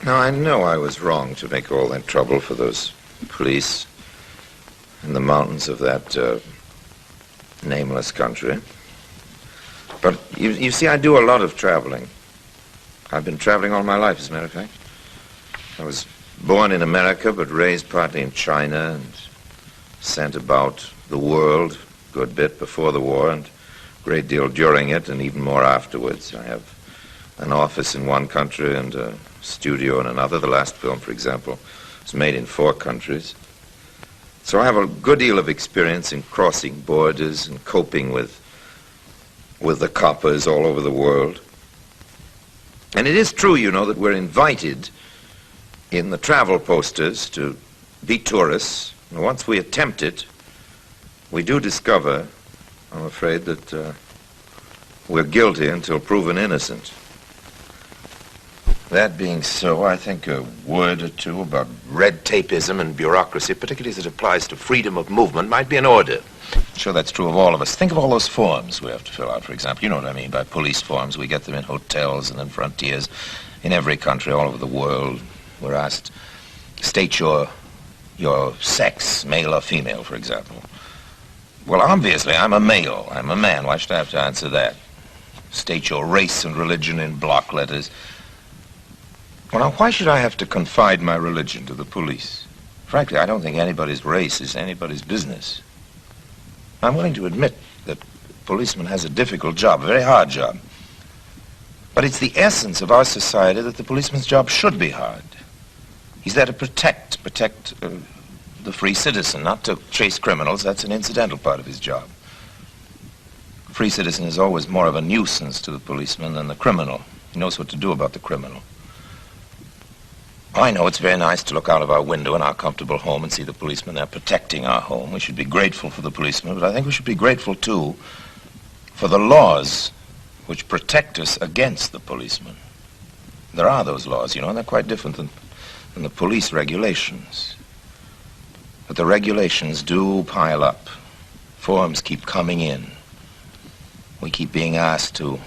Now, I know I was wrong to make all that trouble for those police in the mountains of that nameless country. But you see, I do a lot of traveling. I've been traveling all my life, as a matter of fact. I was born in America, but raised partly in China and sent about the world a good bit before the war and a great deal during it and even more afterwards. I have an office in one country and a studio in another. The last film, for example, was made in 4 countries. So I have a good deal of experience in crossing borders and coping with the coppers all over the world. And it is true, you know, that we're invited in the travel posters to be tourists. And once we attempt it, we do discover, I'm afraid, that we're guilty until proven innocent. That being so, I think a word or two about red tapeism and bureaucracy, particularly as it applies to freedom of movement, might be in order. Sure, that's true of all of us. Think of all those forms we have to fill out, for example. You know what I mean by police forms. We get them in hotels and in frontiers in every country all over the world. We're asked, state your sex, male or female, for example. Well, obviously, I'm a male. I'm a man. Why should I have to answer that? State your race and religion in block letters. Well, now, why should I have to confide my religion to the police? Frankly, I don't think anybody's race is anybody's business. I'm willing to admit that a policeman has a difficult job, a very hard job. But it's the essence of our society that the policeman's job should be hard. He's there to protect the free citizen, not to chase criminals. That's an incidental part of his job. A free citizen is always more of a nuisance to the policeman than the criminal. He knows what to do about the criminal. I know it's very nice to look out of our window in our comfortable home and see the policeman there protecting our home. We should be grateful for the policeman, but I think we should be grateful, too, for the laws which protect us against the policeman. There are those laws, you know, and they're quite different than the police regulations. But the regulations do pile up. Forms keep coming in. We keep being asked to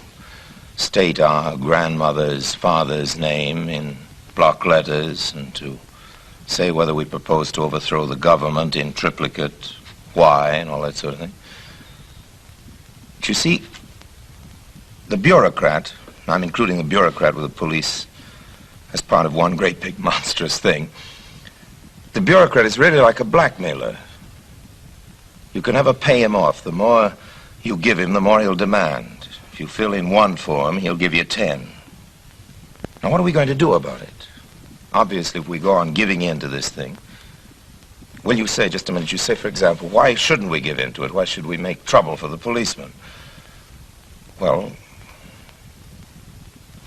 state our grandmother's father's name in block letters and to say whether we propose to overthrow the government in triplicate, why, and all that sort of thing. But you see, the bureaucrat, I'm including the bureaucrat with the police as part of one great big monstrous thing, the bureaucrat is really like a blackmailer. You can never pay him off. The more you give him, the more he'll demand. If you fill in 1 form, he'll give you 10. Now, what are we going to do about it? Obviously, if we go on giving in to this thing, will you say, just a minute, you say, for example, why shouldn't we give in to it? Why should we make trouble for the policeman? Well,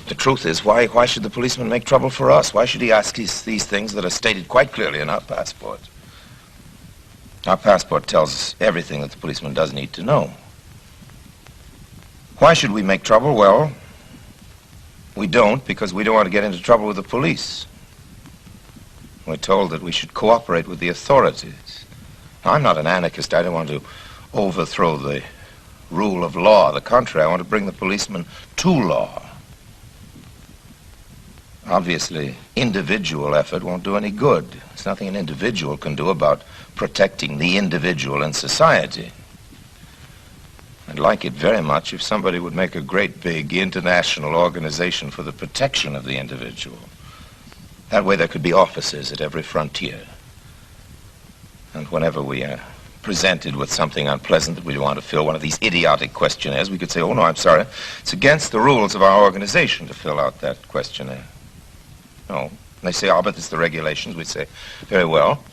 the truth is, why should the policeman make trouble for us? Why should he ask these things that are stated quite clearly in our passport? Our passport tells us everything that the policeman does need to know. Why should we make trouble? Well, we don't, because we don't want to get into trouble with the police. We're told that we should cooperate with the authorities. Now, I'm not an anarchist. I don't want to overthrow the rule of law. On the contrary, I want to bring the policeman to law. Obviously, individual effort won't do any good. There's nothing an individual can do about protecting the individual in society. I'd like it very much if somebody would make a great big international organization for the protection of the individual. That way there could be officers at every frontier. And whenever we are presented with something unpleasant that we want to fill, one of these idiotic questionnaires, we could say, oh, no, I'm sorry. It's against the rules of our organization to fill out that questionnaire. No. And they say, oh, but it's the regulations. We'd say, very well.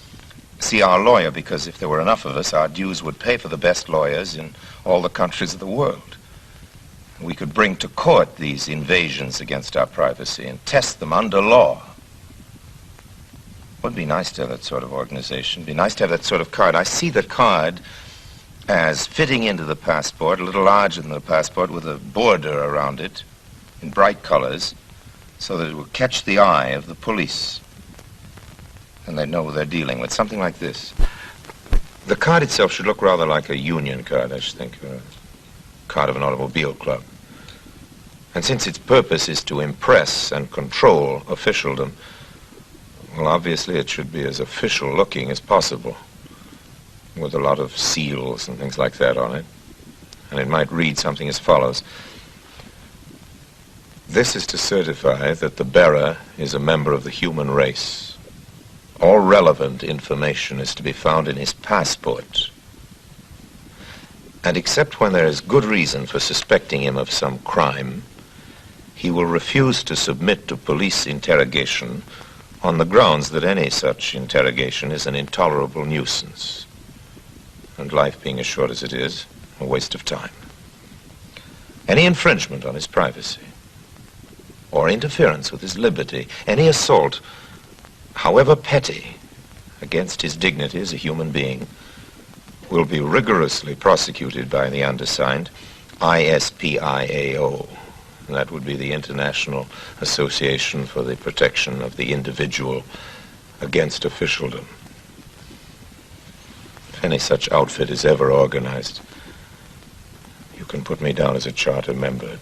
See our lawyer, because if there were enough of us, our dues would pay for the best lawyers in all the countries of the world. We could bring to court these invasions against our privacy and test them under law. It would be nice to have that sort of organization. It would be nice to have that sort of card. I see the card as fitting into the passport, a little larger than the passport, with a border around it in bright colors, so that it will catch the eye of the police. And they know what they're dealing with. Something like this. The card itself should look rather like a union card, I should think, or a card of an automobile club. And since its purpose is to impress and control officialdom, well, obviously it should be as official looking as possible, with a lot of seals and things like that on it. And it might read something as follows. This is to certify that the bearer is a member of the human race. All relevant information is to be found in his passport. And except when there is good reason for suspecting him of some crime, he will refuse to submit to police interrogation on the grounds that any such interrogation is an intolerable nuisance, and life being as short as it is, a waste of time. Any infringement on his privacy, or interference with his liberty, any assault, however petty, against his dignity as a human being, will be rigorously prosecuted by the undersigned, ISPIAO. And that would be the International Association for the Protection of the Individual Against Officialdom. If any such outfit is ever organized, you can put me down as a charter member.